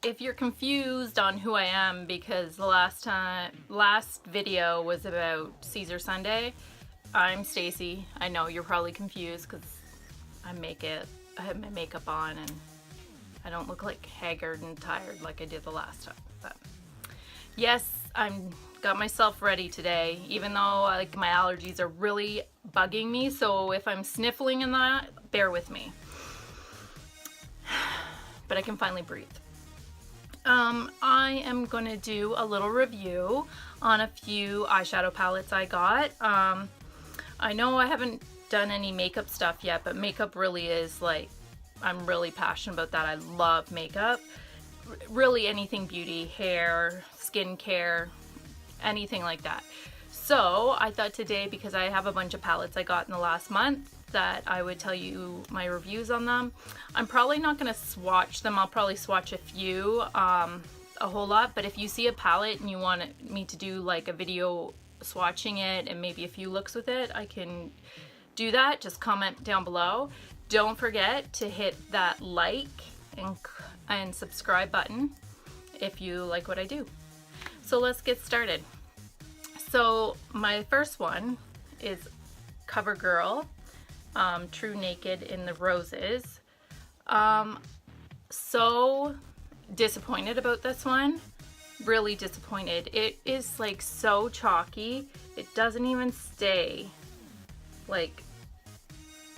if you're confused on who I am, because the last video was about Caesar Sunday, I'm Stacey. I know you're probably confused because I have my makeup on and I don't look like haggard and tired like I did the last time. But yes, I'm got myself ready today, even though like my allergies are really bugging me. So if I'm sniffling and that, bear with me. But I can finally breathe. I am going to do a little review on a few eyeshadow palettes I got. I know I haven't done any makeup stuff yet, but makeup really is like, I'm really passionate about that. I love makeup. Really anything beauty, hair, skincare, anything like that. So I thought today, because I have a bunch of palettes I got in the last month, that I would tell you my reviews on them. I'm probably not going to swatch them. I'll probably swatch a few, a whole lot. But if you see a palette and you want me to do like a video swatching it and maybe a few looks with it, I can do that. Just comment down below. Don't forget to hit that like and subscribe button if you like what I do. So let's get started. So my first one is Covergirl. True Naked in the Roses. So disappointed about this one. Really disappointed. It is like so chalky. It doesn't even stay like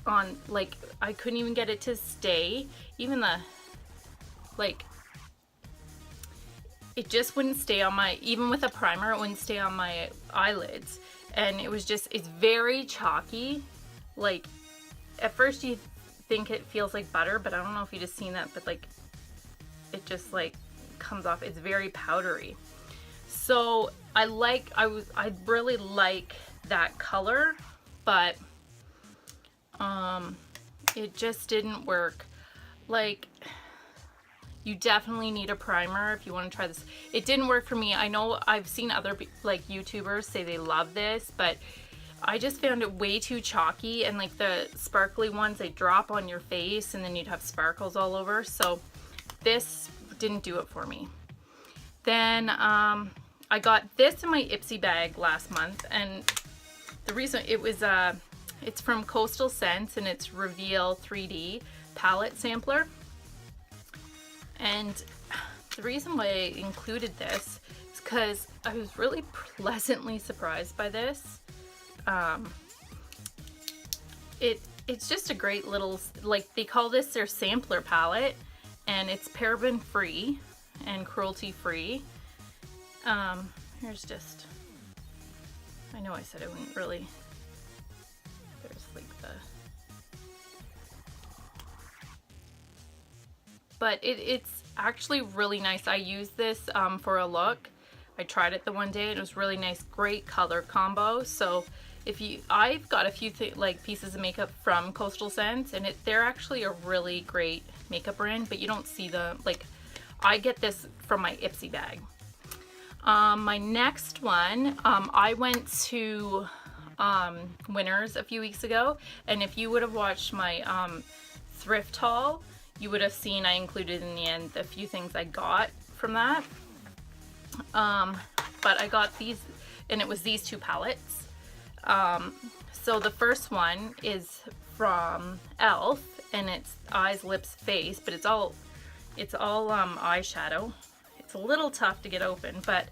on, like I couldn't even get it to stay. Even the like it just wouldn't stay on my, even with a primer it wouldn't stay on my eyelids. And it was just, it's very chalky. Like at first you think it feels like butter, but I don't know if you just seen that, but like it just like comes off. It's very powdery. So I really like that color, but it just didn't work. Like you definitely need a primer if you want to try this. It didn't work for me. I know I've seen other like YouTubers say they love this, but I just found it way too chalky, and like the sparkly ones, they drop on your face and then you'd have sparkles all over. So this didn't do it for me. Then I got this in my Ipsy bag last month, and the reason it was, it's from Coastal Scents and it's Reveal 3D palette sampler. And the reason why I included this is because I was really pleasantly surprised by this. It's just a great little, like they call this their sampler palette, and it's paraben free and cruelty free. Here's just, I know I said I wouldn't really, there's like the, but it's actually really nice. I used this for a look. I tried it the one day and it was really nice, great color combo. So if you, I've got a few like pieces of makeup from Coastal Scents, and they're actually a really great makeup brand, but you don't see them. Like I get this from my Ipsy bag. My next one, I went to Winners a few weeks ago, and if you would have watched my thrift haul, you would have seen I included in the end a few things I got from that. But I got these, and it was these two palettes. So the first one is from e.l.f. and it's eyes, lips, face, but it's all eyeshadow. It's a little tough to get open, but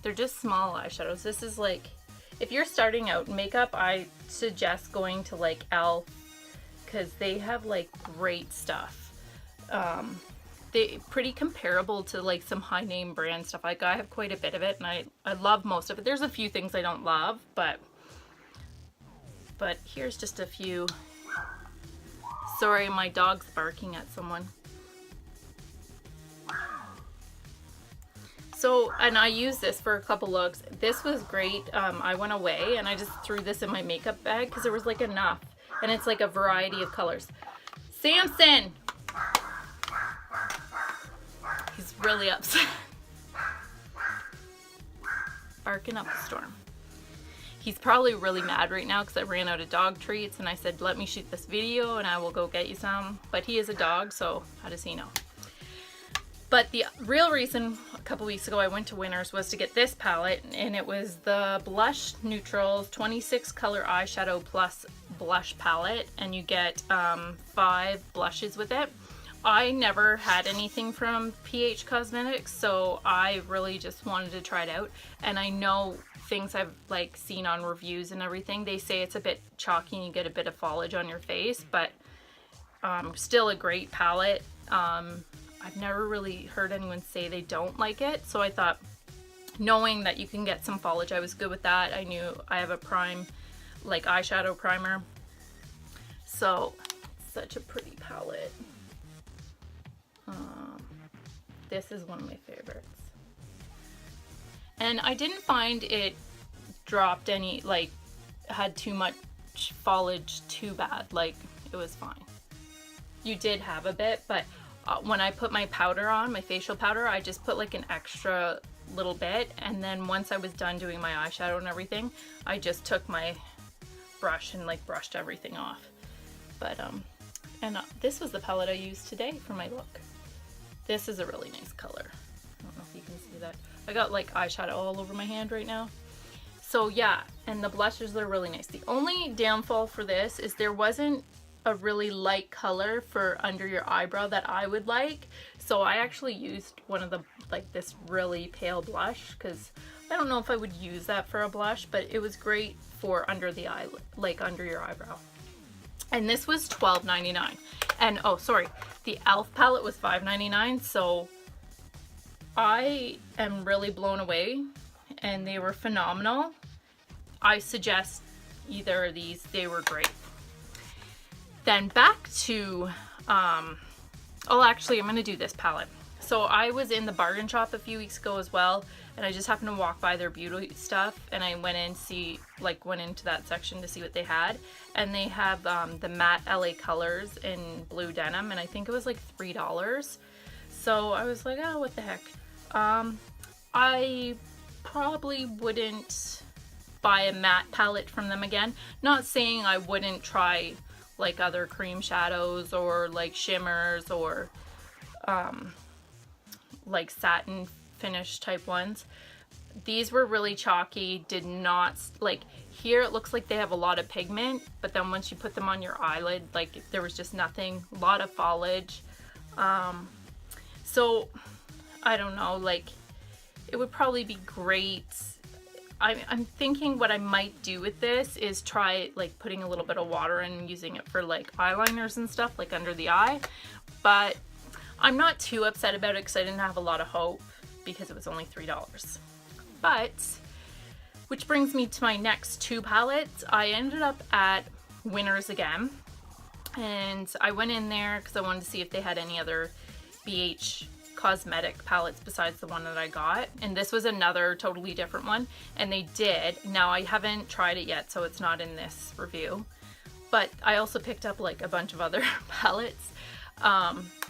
they're just small eyeshadows. This is like, if you're starting out in makeup, I suggest going to like e.l.f. because they have like great stuff. They pretty comparable to like some high name brand stuff. Like I have quite a bit of it, and I love most of it. There's a few things I don't love, but here's just a few. Sorry, my dog's barking at someone. So, and I used this for a couple looks. This was great. I went away and I just threw this in my makeup bag because there was like enough, and it's like a variety of colors. Samson! He's really upset. Barking up a storm. He's probably really mad right now because I ran out of dog treats and I said, let me shoot this video and I will go get you some. But he is a dog, so how does he know? But the real reason a couple weeks ago I went to Winners was to get this palette, and it was the Blush Neutrals 26 color eyeshadow plus blush palette, and you get 5 blushes with it. I never had anything from PR Cosmetics, so I really just wanted to try it out. And I know things I've like seen on reviews and everything, they say it's a bit chalky and you get a bit of foliage on your face, but still a great palette. I've never really heard anyone say they don't like it, so I thought, knowing that you can get some foliage, I was good with that. I knew I have a prime, like eyeshadow primer. So, such a pretty palette. This is one of my favorites. And I didn't find it dropped any, like, had too much foliage too bad. Like, it was fine. You did have a bit, but when I put my powder on, my facial powder, I just put like an extra little bit, and then once I was done doing my eyeshadow and everything, I just took my brush and like brushed everything off. But this was the palette I used today for my look. This is a really nice color. I don't know if you can see that. I got like eyeshadow all over my hand right now. So yeah, and the blushes are really nice. The only downfall for this is there wasn't a really light color for under your eyebrow that I would like. So I actually used one of the, like this really pale blush, because I don't know if I would use that for a blush, but it was great for under the eye, like under your eyebrow. And this was $12.99. And oh, sorry, the e.l.f. palette was $5.99. So I am really blown away, and they were phenomenal. I suggest either of these, they were great. Then back to, oh actually I'm going to do this palette. So I was in the bargain shop a few weeks ago as well, and I just happened to walk by their beauty stuff, and I went into that section to see what they had. And they have the matte LA colors in blue denim, and I think it was like $3. So I was like, oh, what the heck. I probably wouldn't buy a matte palette from them again. Not saying I wouldn't try like other cream shadows or like shimmers or like satin finish type ones. These were really chalky, did not, like here it looks like they have a lot of pigment, but then once you put them on your eyelid, like there was just nothing, a lot of foliage. So I don't know, like it would probably be great. I'm thinking what I might do with this is try like putting a little bit of water in and using it for like eyeliners and stuff like under the eye, but I'm not too upset about it because I didn't have a lot of hope because it was only $3. But, which brings me to my next two palettes. I ended up at Winners again, and I went in there because I wanted to see if they had any other BH cosmetic palettes besides the one that I got, and this was another totally different one, and they did. Now I haven't tried it yet, so it's not in this review, but I also picked up like a bunch of other palettes.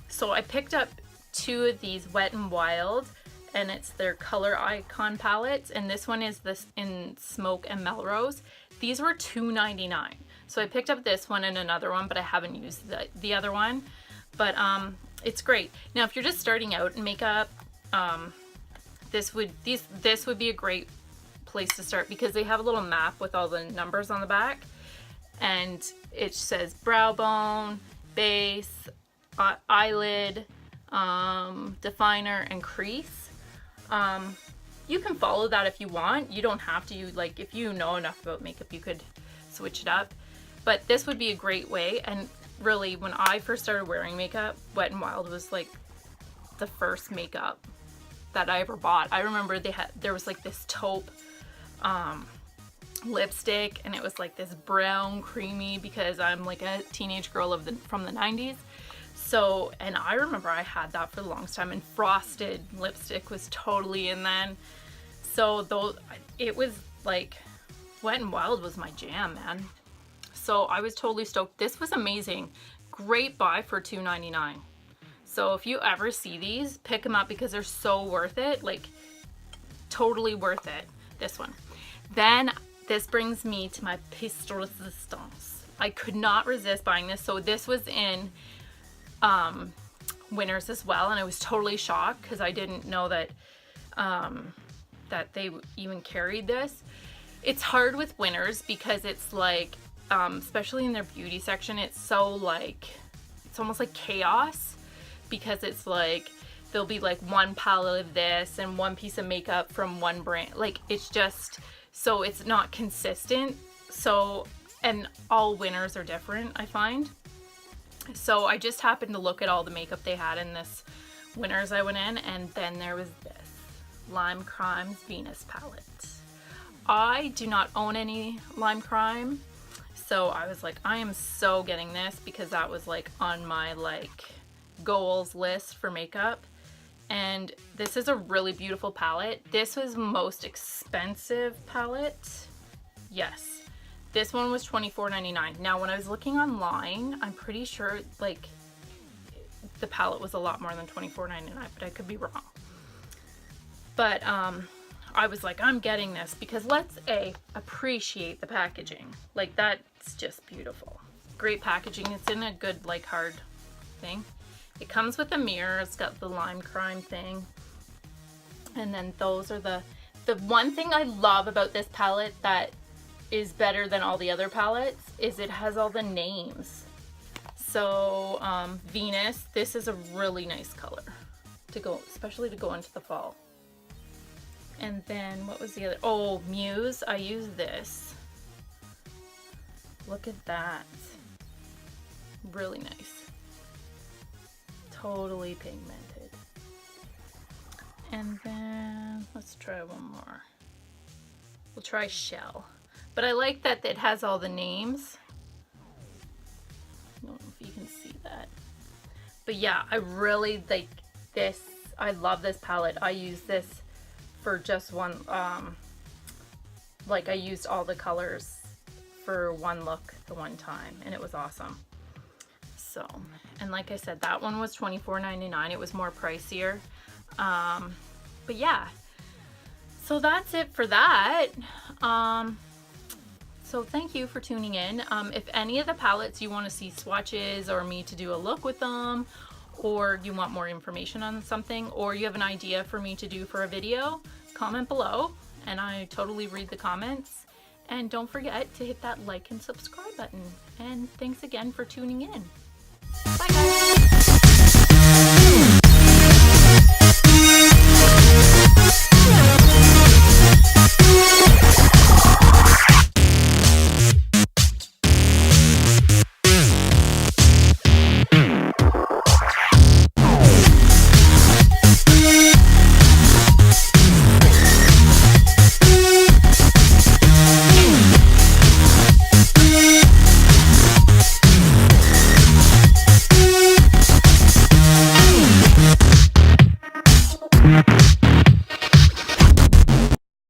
So I picked up two of these Wet n Wild, and it's their Color Icon palettes, and this one is this in Smoke and Melrose. These were $2.99. So I picked up this one and another one, but I haven't used the other one. But it's great. Now if you're just starting out in makeup, this would be a great place to start because they have a little map with all the numbers on the back, and it says brow bone, base, eyelid, definer, and crease. You can follow that if you want. You don't have to. Like if you know enough about makeup, you could switch it up, but this would be a great way. And really, when I first started wearing makeup, Wet n Wild was like the first makeup that I ever bought. I remember there was like this taupe lipstick, and it was like this brown creamy, because I'm like a teenage girl from the 90s. So, and I remember I had that for the longest time, and frosted lipstick was totally in then. So it was like, Wet n Wild was my jam, man. So I was totally stoked. This was amazing. Great buy for $2.99. So if you ever see these, pick them up because they're so worth it. Like, totally worth it. This one. Then this brings me to my pièce de résistance. I could not resist buying this. So this was in Winners as well, and I was totally shocked because I didn't know that that they even carried this. It's hard with Winners because it's like, especially in their beauty section, it's so like, it's almost like chaos, because it's like there'll be like one palette of this and one piece of makeup from one brand. Like, it's just, so it's not consistent. So, and all Winners are different, I find. So I just happened to look at all the makeup they had in this Winners I went in, and then there was this Lime Crime's Venus palette. I do not own any Lime Crime, so I was like, I am so getting this, because that was like on my like goals list for makeup. And this is a really beautiful palette. This was most expensive palette. Yes. This one was $24.99. Now, when I was looking online, I'm pretty sure like the palette was a lot more than $24.99, but I could be wrong. But I was like, I'm getting this because let's appreciate the packaging. Like, that's just beautiful. Great packaging. It's in a good like hard thing. It comes with a mirror. It's got the Lime Crime thing. And then those are the one thing I love about this palette that is better than all the other palettes is it has all the names. So Venus, this is a really nice color to go, especially to go into the fall. And then what was the other? Oh, Muse, I use this. Look at that. Really nice. Totally pigmented. And then let's try one more. We'll try Shell. But I like that it has all the names. I don't know if you can see that. But yeah, I really like this. I love this palette. I use this for just one, like I used all the colors for one look the one time, and it was awesome. So, and like I said, that one was $24.99. It was more pricier. But yeah, so that's it for that. So thank you for tuning in. If any of the palettes you want to see swatches or me to do a look with them, or you want more information on something, or you have an idea for me to do for a video, comment below and I totally read the comments. And don't forget to hit that like and subscribe button. And thanks again for tuning in. Bye guys.